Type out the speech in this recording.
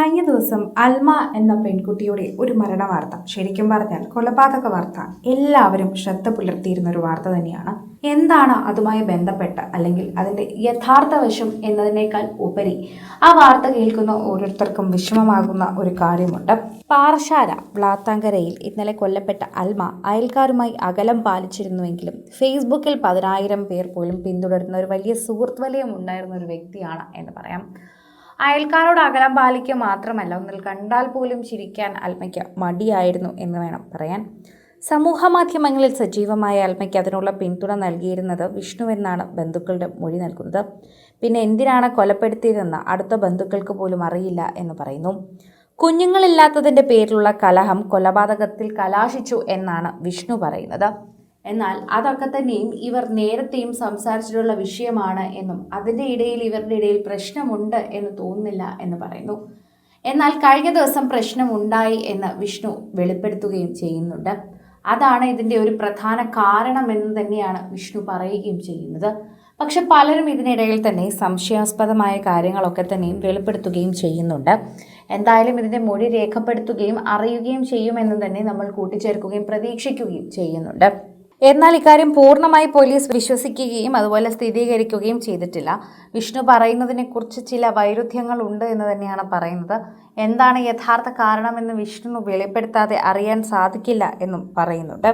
കഴിഞ്ഞ ദിവസം അൽമ എന്ന പെൺകുട്ടിയുടെ ഒരു മരണ വാർത്ത, ശരിക്കും പറഞ്ഞാൽ കൊലപാതക വാർത്ത, എല്ലാവരും ശ്രദ്ധ പുലർത്തിയിരുന്ന ഒരു വാർത്ത തന്നെയാണ്. എന്താണ് അതുമായി ബന്ധപ്പെട്ട് അല്ലെങ്കിൽ അതിന്റെ യഥാർത്ഥ വശം എന്നതിനേക്കാൾ ഉപരി ആ വാർത്ത കേൾക്കുന്ന ഓരോരുത്തർക്കും വിഷമമാകുന്ന ഒരു കാര്യമുണ്ട്. പാറശാല വ്ളാത്താങ്കരയിൽ ഇന്നലെ കൊല്ലപ്പെട്ട അൽമ അയൽക്കാരുമായി അകലം പാലിച്ചിരുന്നുവെങ്കിലും ഫേസ്ബുക്കിൽ 10,000 പേർ പോലും പിന്തുടരുന്ന ഒരു വലിയ സുഹൃത്ത് വലയം ഉണ്ടായിരുന്ന ഒരു വ്യക്തിയാണ് എന്ന് പറയാം. അയൽക്കാരോട് അകലം പാലിക്കുക മാത്രമല്ല, ഒന്നിൽ കണ്ടാൽ പോലും ചിരിക്കാൻ അൽമയ്ക്ക് മടിയായിരുന്നു എന്ന് വേണം പറയാൻ. സമൂഹ മാധ്യമങ്ങളിൽ സജീവമായ അൽമയ്ക്ക് അതിനുള്ള പിന്തുണ നൽകിയിരുന്നത് വിഷ്ണുവെന്നാണ് ബന്ധുക്കളുടെ മൊഴി നൽകുന്നത്. പിന്നെ എന്തിനാണ് കൊലപ്പെടുത്തിയതെന്ന് അടുത്ത ബന്ധുക്കൾക്ക് പോലും അറിയില്ല എന്ന് പറയുന്നു. കുഞ്ഞുങ്ങളില്ലാത്തതിൻ്റെ പേരിലുള്ള കലഹം കൊലപാതകത്തിൽ കലാശിച്ചു എന്നാണ് വിഷ്ണു പറയുന്നത്. എന്നാൽ അതൊക്കെ തന്നെയും ഇവർ നേരത്തെയും സംസാരിച്ചിട്ടുള്ള വിഷയമാണ് എന്നും അതിൻ്റെ ഇടയിൽ ഇവരുടെ ഇടയിൽ പ്രശ്നമുണ്ട് എന്ന് തോന്നുന്നില്ല എന്ന് പറയുന്നു. എന്നാൽ കഴിഞ്ഞ ദിവസം പ്രശ്നമുണ്ടായി എന്ന് വിഷ്ണു വെളിപ്പെടുത്തുകയും ചെയ്യുന്നുണ്ട്. അതാണ് ഇതിൻ്റെ ഒരു പ്രധാന കാരണമെന്ന് തന്നെയാണ് വിഷ്ണു പറയുകയും ചെയ്യുന്നത്. പക്ഷെ പലരും ഇതിനിടയിൽ തന്നെ സംശയാസ്പദമായ കാര്യങ്ങളൊക്കെ തന്നെയും വെളിപ്പെടുത്തുകയും ചെയ്യുന്നുണ്ട്. എന്തായാലും ഇതിൻ്റെ മൊഴി രേഖപ്പെടുത്തുകയും അറിയുകയും ചെയ്യുമെന്ന് തന്നെ നമ്മൾ കൂട്ടിച്ചേർക്കുകയും പ്രതീക്ഷിക്കുകയും ചെയ്യുന്നുണ്ട്. എന്നാൽ ഇക്കാര്യം പൂർണ്ണമായി പോലീസ് വിശ്വസിക്കുകയും അതുപോലെ സ്ഥിരീകരിക്കുകയും ചെയ്തിട്ടില്ല. വിഷ്ണു പറയുന്നതിനെക്കുറിച്ച് ചില വൈരുദ്ധ്യങ്ങൾ ഉണ്ട് എന്ന് തന്നെയാണ് പറയുന്നത്. എന്താണ് യഥാർത്ഥ കാരണമെന്ന് വിഷ്ണു വെളിപ്പെടുത്താതെ അറിയാൻ സാധിക്കില്ല എന്നും പറയുന്നുണ്ട്.